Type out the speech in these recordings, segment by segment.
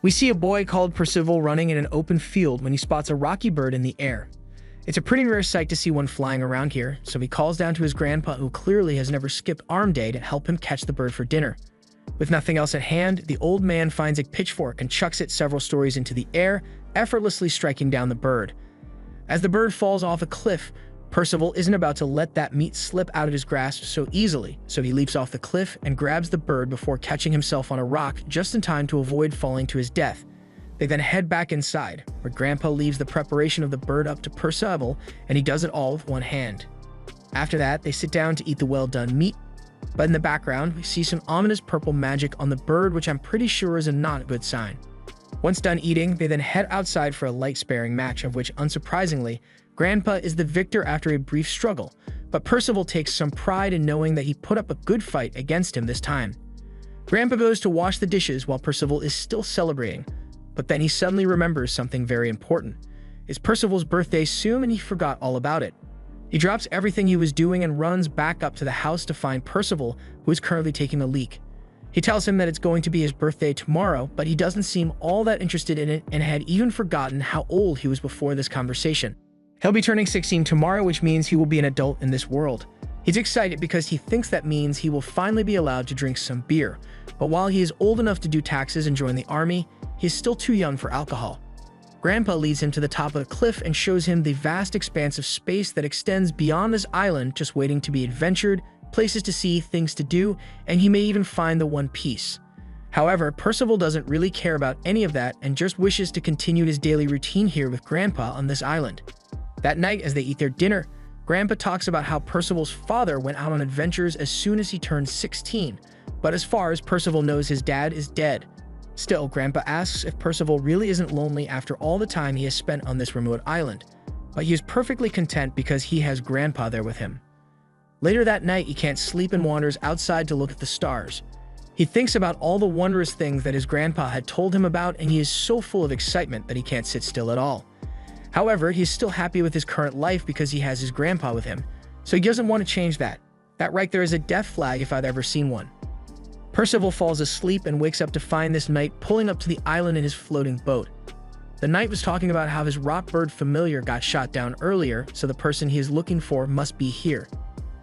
We see a boy called Percival running in an open field when he spots a rocky bird in the air. It's a pretty rare sight to see one flying around here, so he calls down to his grandpa, who clearly has never skipped arm day, to help him catch the bird for dinner. With nothing else at hand, the old man finds a pitchfork and chucks it several stories into the air, effortlessly striking down the bird. As the bird falls off a cliff, Percival isn't about to let that meat slip out of his grasp so easily, so he leaps off the cliff and grabs the bird before catching himself on a rock just in time to avoid falling to his death. They then head back inside, where Grandpa leaves the preparation of the bird up to Percival, and he does it all with one hand. After that, they sit down to eat the well-done meat, but in the background, we see some ominous purple magic on the bird, which I'm pretty sure is a not good sign. Once done eating, they then head outside for a light sparring match, of which, unsurprisingly, Grandpa is the victor after a brief struggle, but Percival takes some pride in knowing that he put up a good fight against him this time. Grandpa goes to wash the dishes while Percival is still celebrating, but then he suddenly remembers something very important. It's Percival's birthday soon and he forgot all about it. He drops everything he was doing and runs back up to the house to find Percival, who is currently taking a leak. He tells him that it's going to be his birthday tomorrow, but he doesn't seem all that interested in it and had even forgotten how old he was before this conversation. He'll be turning 16 tomorrow, which means he will be an adult in this world. He's excited because he thinks that means he will finally be allowed to drink some beer. But while he is old enough to do taxes and join the army, he is still too young for alcohol. Grandpa leads him to the top of the cliff and shows him the vast expanse of space that extends beyond this island, just waiting to be adventured, places to see, things to do, and he may even find the One Piece. However, Percival doesn't really care about any of that and just wishes to continue his daily routine here with Grandpa on this island. That night, as they eat their dinner, Grandpa talks about how Percival's father went out on adventures as soon as he turned 16, but as far as Percival knows, his dad is dead. Still, Grandpa asks if Percival really isn't lonely after all the time he has spent on this remote island, but he is perfectly content because he has Grandpa there with him. Later that night, he can't sleep and wanders outside to look at the stars. He thinks about all the wondrous things that his grandpa had told him about, and he is so full of excitement that he can't sit still at all. However, he's still happy with his current life because he has his grandpa with him, so he doesn't want to change that. That right there is a death flag if I've ever seen one. Percival falls asleep and wakes up to find this knight pulling up to the island in his floating boat. The knight was talking about how his rock bird familiar got shot down earlier, so the person he is looking for must be here.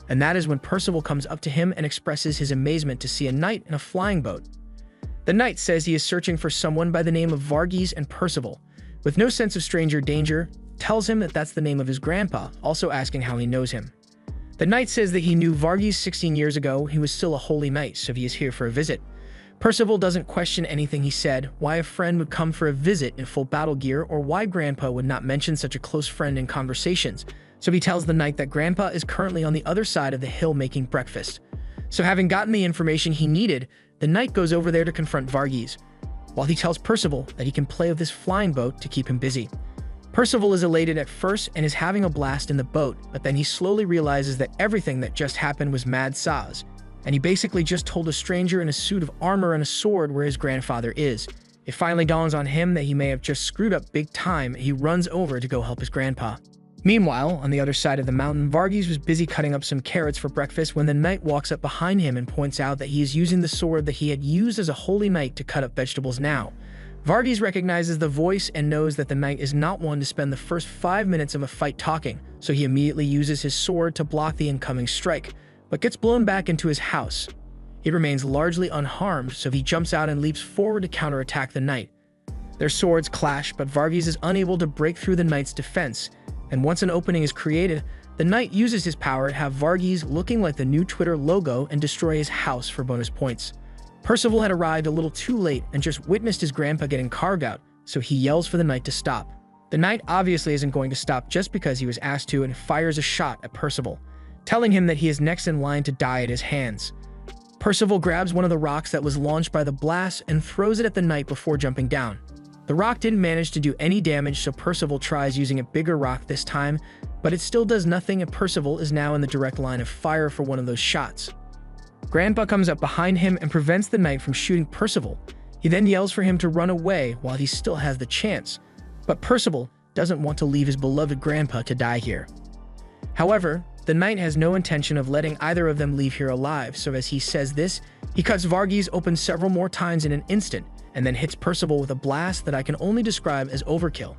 And that is when Percival comes up to him and expresses his amazement to see a knight in a flying boat. The knight says he is searching for someone by the name of Varghese, and Percival, with no sense of stranger danger, tells him that that's the name of his grandpa, also asking how he knows him. The knight says that he knew Varghese 16 years ago. He was still a holy knight, so he is here for a visit. Percival doesn't question anything he said, why a friend would come for a visit in full battle gear, or why Grandpa would not mention such a close friend in conversations, so he tells the knight that Grandpa is currently on the other side of the hill making breakfast. So having gotten the information he needed, the knight goes over there to confront Varghese, while he tells Percival that he can play with this flying boat to keep him busy. Percival is elated at first and is having a blast in the boat, but then he slowly realizes that everything that just happened was mad saws, and he basically just told a stranger in a suit of armor and a sword where his grandfather is. It finally dawns on him that he may have just screwed up big time, and he runs over to go help his grandpa. Meanwhile, on the other side of the mountain, Varghese was busy cutting up some carrots for breakfast when the knight walks up behind him and points out that he is using the sword that he had used as a holy knight to cut up vegetables now. Varghese recognizes the voice and knows that the knight is not one to spend the first 5 minutes of a fight talking, so he immediately uses his sword to block the incoming strike, but gets blown back into his house. He remains largely unharmed, so he jumps out and leaps forward to counterattack the knight. Their swords clash, but Varghese is unable to break through the knight's defense, and once an opening is created, the knight uses his power to have Varghese looking like the new Twitter logo and destroy his house for bonus points. Percival had arrived a little too late and just witnessed his grandpa getting carved out, so he yells for the knight to stop. The knight obviously isn't going to stop just because he was asked to and fires a shot at Percival, telling him that he is next in line to die at his hands. Percival grabs one of the rocks that was launched by the blast and throws it at the knight before jumping down. The rock didn't manage to do any damage, so Percival tries using a bigger rock this time, but it still does nothing, and Percival is now in the direct line of fire for one of those shots. Grandpa comes up behind him and prevents the knight from shooting Percival. He then yells for him to run away while he still has the chance, but Percival doesn't want to leave his beloved grandpa to die here. However, the knight has no intention of letting either of them leave here alive, so as he says this, he cuts Varghese open several more times in an instant, and then hits Percival with a blast that I can only describe as overkill.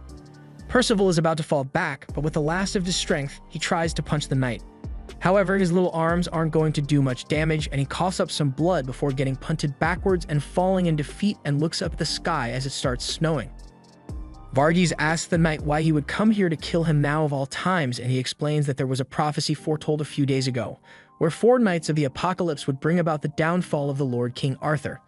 Percival is about to fall back, but with the last of his strength, he tries to punch the knight. However, his little arms aren't going to do much damage, and he coughs up some blood before getting punted backwards and falling in defeat, and looks up at the sky as it starts snowing. Varghese asks the knight why he would come here to kill him now of all times, and he explains that there was a prophecy foretold a few days ago, where 4 knights of the apocalypse would bring about the downfall of the Lord King Arthur.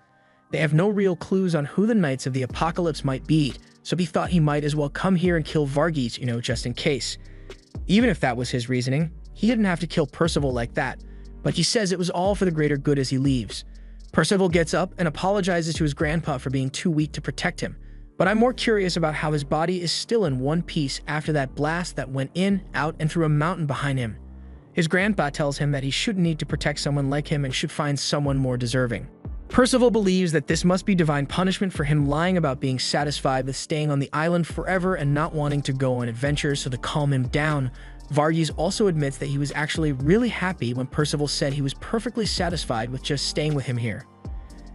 They have no real clues on who the knights of the apocalypse might be, so he thought he might as well come here and kill Varghese, just in case. Even if that was his reasoning, he didn't have to kill Percival like that, but he says it was all for the greater good as he leaves. Percival gets up and apologizes to his grandpa for being too weak to protect him, but I'm more curious about how his body is still in one piece after that blast that went in, out, and through a mountain behind him. His grandpa tells him that he shouldn't need to protect someone like him and should find someone more deserving. Percival believes that this must be divine punishment for him lying about being satisfied with staying on the island forever and not wanting to go on adventures, so to calm him down, Varghese also admits that he was actually really happy when Percival said he was perfectly satisfied with just staying with him here.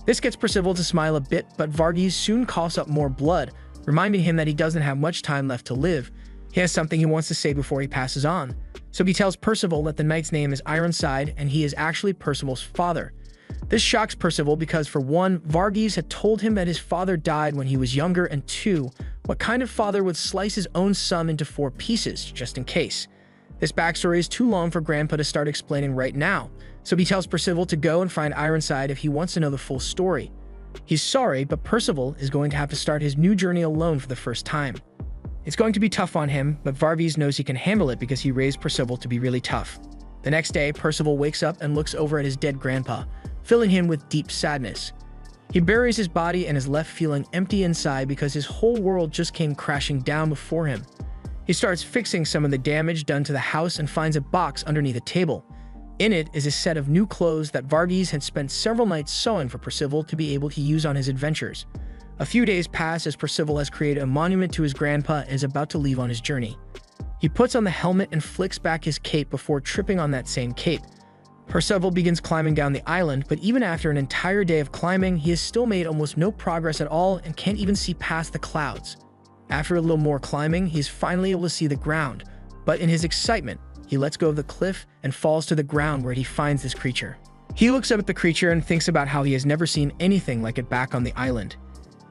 This gets Percival to smile a bit, but Varghese soon coughs up more blood, reminding him that he doesn't have much time left to live. He has something he wants to say before he passes on, so he tells Percival that the knight's name is Ironside and he is actually Percival's father. This shocks Percival because, for one, Varghese had told him that his father died when he was younger, and 2, what kind of father would slice his own son into 4 pieces, just in case? This backstory is too long for Grandpa to start explaining right now, so he tells Percival to go and find Ironside if he wants to know the full story. He's sorry, but Percival is going to have to start his new journey alone for the first time. It's going to be tough on him, but Varghese knows he can handle it because he raised Percival to be really tough. The next day, Percival wakes up and looks over at his dead grandpa, filling him with deep sadness. He buries his body and is left feeling empty inside because his whole world just came crashing down before him. He starts fixing some of the damage done to the house and finds a box underneath a table. In it is a set of new clothes that Varghese had spent several nights sewing for Percival to be able to use on his adventures. A few days pass as Percival has created a monument to his grandpa and is about to leave on his journey. He puts on the helmet and flicks back his cape before tripping on that same cape. Percival begins climbing down the island, but even after an entire day of climbing, he has still made almost no progress at all and can't even see past the clouds. After a little more climbing, he is finally able to see the ground, but in his excitement, he lets go of the cliff and falls to the ground where he finds this creature. He looks up at the creature and thinks about how he has never seen anything like it back on the island.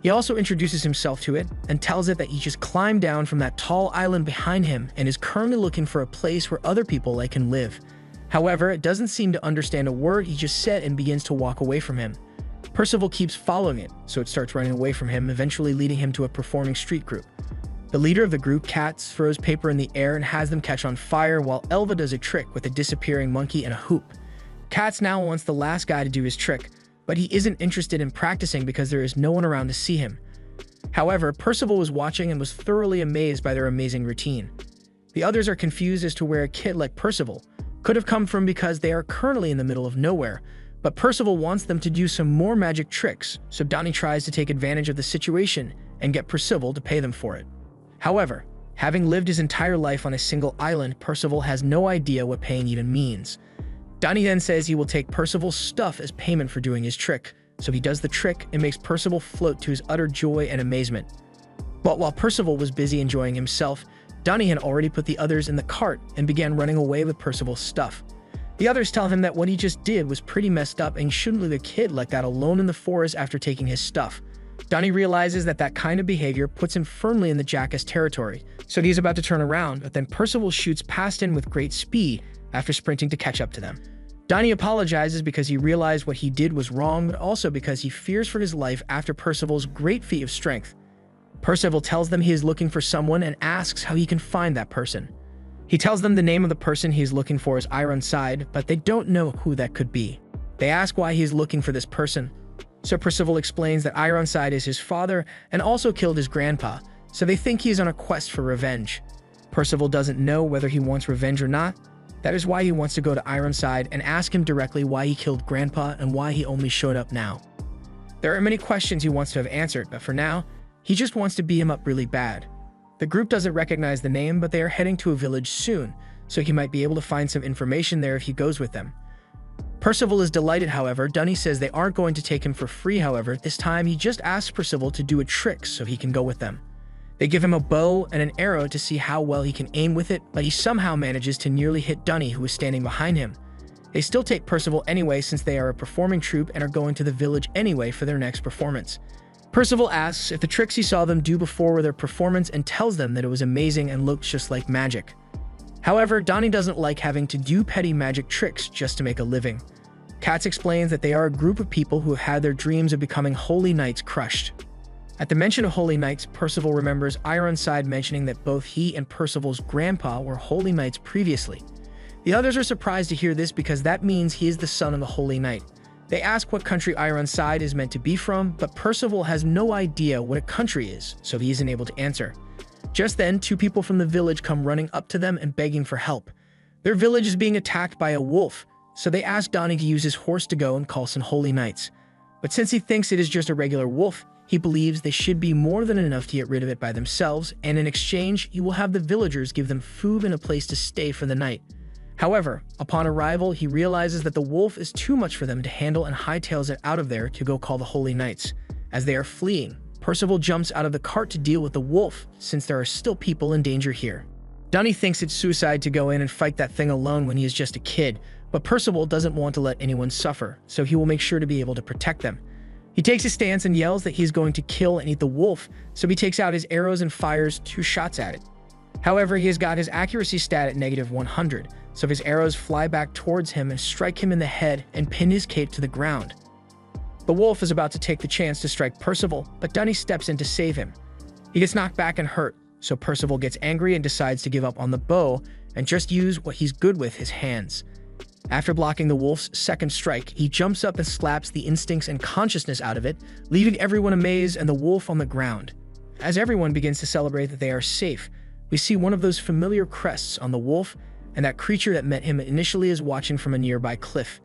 He also introduces himself to it and tells it that he just climbed down from that tall island behind him and is currently looking for a place where other people like him live. However, it doesn't seem to understand a word he just said and begins to walk away from him. Percival keeps following it, so it starts running away from him, eventually leading him to a performing street group. The leader of the group, Katz, throws paper in the air and has them catch on fire, while Elva does a trick with a disappearing monkey and a hoop. Katz now wants the last guy to do his trick, but he isn't interested in practicing because there is no one around to see him. However, Percival was watching and was thoroughly amazed by their amazing routine. The others are confused as to where a kid like Percival could have come from because they are currently in the middle of nowhere, but Percival wants them to do some more magic tricks, so Donnie tries to take advantage of the situation and get Percival to pay them for it. However, having lived his entire life on a single island, Percival has no idea what paying even means. Donnie then says he will take Percival's stuff as payment for doing his trick, so he does the trick and makes Percival float to his utter joy and amazement. But while Percival was busy enjoying himself, Donnie had already put the others in the cart and began running away with Percival's stuff. The others tell him that what he just did was pretty messed up and he shouldn't leave a kid like that alone in the forest after taking his stuff. Donnie realizes that that kind of behavior puts him firmly in the jackass territory, so he's about to turn around, but then Percival shoots past him with great speed after sprinting to catch up to them. Donnie apologizes because he realized what he did was wrong, but also because he fears for his life after Percival's great feat of strength. Percival tells them he is looking for someone and asks how he can find that person. He tells them the name of the person he is looking for is Ironside, but they don't know who that could be. They ask why he is looking for this person, so Percival explains that Ironside is his father and also killed his grandpa, so they think he is on a quest for revenge. Percival doesn't know whether he wants revenge or not. That is why he wants to go to Ironside and ask him directly why he killed Grandpa and why he only showed up now. There are many questions he wants to have answered, but for now, he just wants to beat him up really bad. The group doesn't recognize the name, but they are heading to a village soon, so he might be able to find some information there if he goes with them. Percival is delighted, however. Dunny says they aren't going to take him for free, however. This time, he just asks Percival to do a trick so he can go with them. They give him a bow and an arrow to see how well he can aim with it, but he somehow manages to nearly hit Dunny, who is standing behind him. They still take Percival anyway since they are a performing troupe and are going to the village anyway for their next performance. Percival asks if the tricks he saw them do before were their performance and tells them that it was amazing and looked just like magic. However, Donnie doesn't like having to do petty magic tricks just to make a living. Katz explains that they are a group of people who have had their dreams of becoming holy knights crushed. At the mention of holy knights, Percival remembers Ironside mentioning that both he and Percival's grandpa were holy knights previously. The others are surprised to hear this because that means he is the son of the holy knight. They ask what country Ironside is meant to be from, but Percival has no idea what a country is, so he isn't able to answer. Just then, two people from the village come running up to them and begging for help. Their village is being attacked by a wolf, so they ask Donnie to use his horse to go and call some holy knights. But since he thinks it is just a regular wolf, he believes they should be more than enough to get rid of it by themselves, and in exchange, he will have the villagers give them food and a place to stay for the night. However, upon arrival, he realizes that the wolf is too much for them to handle and hightails it out of there to go call the holy knights. As they are fleeing, Percival jumps out of the cart to deal with the wolf, since there are still people in danger here. Donnie thinks it's suicide to go in and fight that thing alone when he is just a kid, but Percival doesn't want to let anyone suffer, so he will make sure to be able to protect them. He takes his stance and yells that he's going to kill and eat the wolf, so he takes out his arrows and fires 2 shots at it. However, he has got his accuracy stat at -100, so his arrows fly back towards him and strike him in the head and pin his cape to the ground. The wolf is about to take the chance to strike Percival, but Dunny steps in to save him. He gets knocked back and hurt, so Percival gets angry and decides to give up on the bow and just use what he's good with, his hands. After blocking the wolf's second strike, he jumps up and slaps the instincts and consciousness out of it, leaving everyone amazed and the wolf on the ground. As everyone begins to celebrate that they are safe, we see one of those familiar crests on the wolf, and that creature that met him initially is watching from a nearby cliff.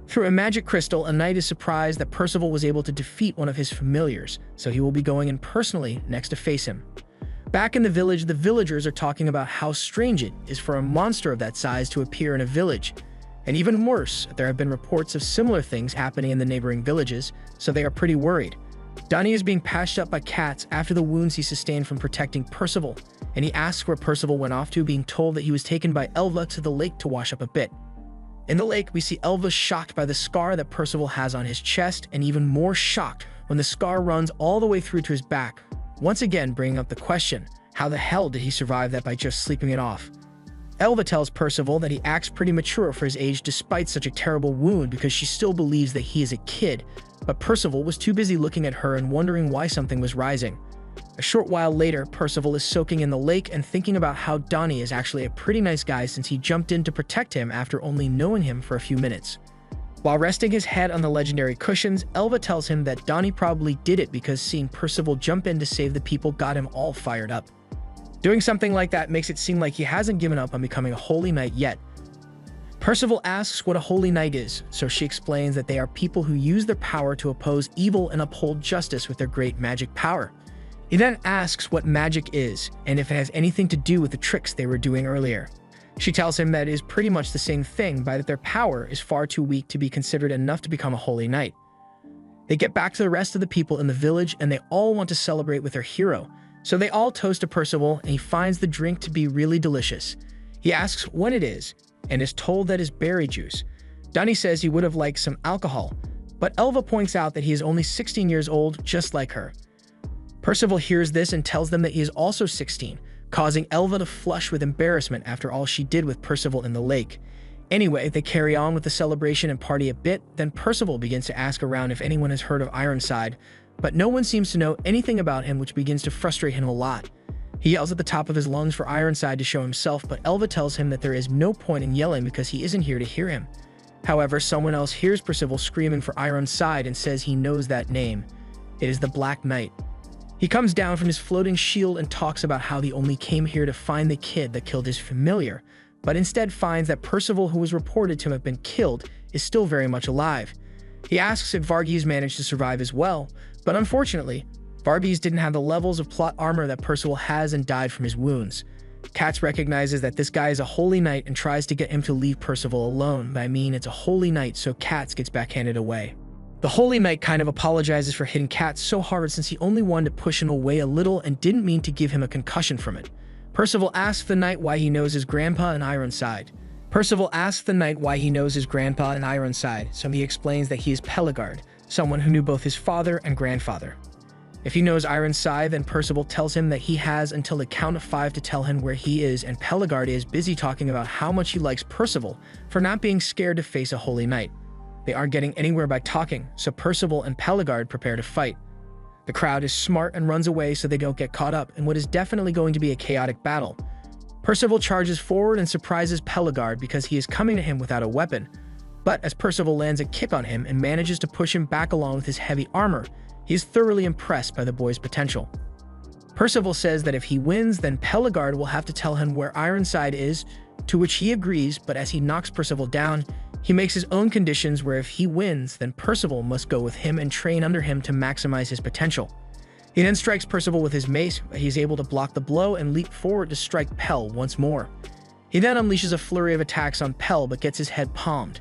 Through a magic crystal, a knight is surprised that Percival was able to defeat one of his familiars, so he will be going in personally next to face him. Back in the village, the villagers are talking about how strange it is for a monster of that size to appear in a village. And even worse, there have been reports of similar things happening in the neighboring villages, so they are pretty worried. Donnie is being patched up by Katz after the wounds he sustained from protecting Percival, and he asks where Percival went off to, being told that he was taken by Elva to the lake to wash up a bit. In the lake, we see Elva shocked by the scar that Percival has on his chest, and even more shocked when the scar runs all the way through to his back, once again bringing up the question, how the hell did he survive that by just sleeping it off? Elva tells Percival that he acts pretty mature for his age despite such a terrible wound because she still believes that he is a kid, but Percival was too busy looking at her and wondering why something was rising. A short while later, Percival is soaking in the lake and thinking about how Donnie is actually a pretty nice guy since he jumped in to protect him after only knowing him for a few minutes. While resting his head on the legendary cushions, Elva tells him that Donnie probably did it because seeing Percival jump in to save the people got him all fired up. Doing something like that makes it seem like he hasn't given up on becoming a holy knight yet. Percival asks what a holy knight is, so she explains that they are people who use their power to oppose evil and uphold justice with their great magic power. He then asks what magic is, and if it has anything to do with the tricks they were doing earlier. She tells him that it is pretty much the same thing, but that their power is far too weak to be considered enough to become a holy knight. They get back to the rest of the people in the village, and they all want to celebrate with their hero, so they all toast to Percival, and he finds the drink to be really delicious. He asks what it is, and is told that it's berry juice. Donnie says he would have liked some alcohol, but Elva points out that he is only 16 years old, just like her. Percival hears this and tells them that he is also 16, causing Elva to flush with embarrassment after all she did with Percival in the lake. Anyway, they carry on with the celebration and party a bit, then Percival begins to ask around if anyone has heard of Ironside, but no one seems to know anything about him, which begins to frustrate him a lot. He yells at the top of his lungs for Ironside to show himself, but Elva tells him that there is no point in yelling because he isn't here to hear him. However, someone else hears Percival screaming for Ironside and says he knows that name. It is the Black Knight. He comes down from his floating shield and talks about how he only came here to find the kid that killed his familiar, but instead finds that Percival, who was reported to have been killed, is still very much alive. He asks if Varghese managed to survive as well, but unfortunately, Varghese didn't have the levels of plot armor that Percival has and died from his wounds. Katz recognizes that this guy is a holy knight and tries to get him to leave Percival alone. I mean, it's a holy knight, so Katz gets backhanded away. The holy knight kind of apologizes for hitting Katz so hard since he only wanted to push him away a little and didn't mean to give him a concussion from it. Percival asks the knight why he knows his grandpa and Ironside. So he explains that he is Pelagard, someone who knew both his father and grandfather. If he knows Ironside, then Percival tells him that he has until the count of 5 to tell him where he is, and Pelagard is busy talking about how much he likes Percival for not being scared to face a holy knight. They aren't getting anywhere by talking, so Percival and Pelagard prepare to fight. The crowd is smart and runs away so they don't get caught up in what is definitely going to be a chaotic battle. Percival charges forward and surprises Pelagard because he is coming to him without a weapon. But as Percival lands a kick on him and manages to push him back along with his heavy armor, he is thoroughly impressed by the boy's potential. Percival says that if he wins, then Pelagard will have to tell him where Ironside is, to which he agrees, but as he knocks Percival down, he makes his own conditions where if he wins, then Percival must go with him and train under him to maximize his potential. He then strikes Percival with his mace, but he is able to block the blow and leap forward to strike Pel once more. He then unleashes a flurry of attacks on Pel but gets his head palmed.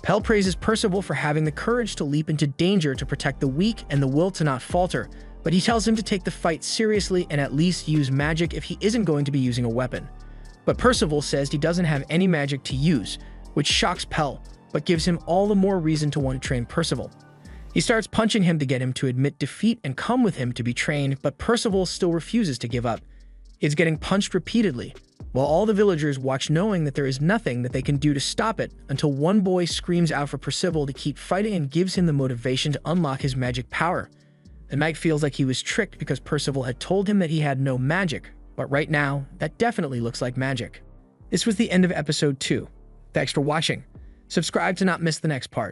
Pel praises Percival for having the courage to leap into danger to protect the weak and the will to not falter, but he tells him to take the fight seriously and at least use magic if he isn't going to be using a weapon. But Percival says he doesn't have any magic to use, which shocks Pel, but gives him all the more reason to want to train Percival. He starts punching him to get him to admit defeat and come with him to be trained, but Percival still refuses to give up. He's getting punched repeatedly, while all the villagers watch knowing that there is nothing that they can do to stop it until one boy screams out for Percival to keep fighting and gives him the motivation to unlock his magic power. The knight feels like he was tricked because Percival had told him that he had no magic, but right now, that definitely looks like magic. This was the end of episode 2. Thanks for watching. Subscribe to not miss the next part.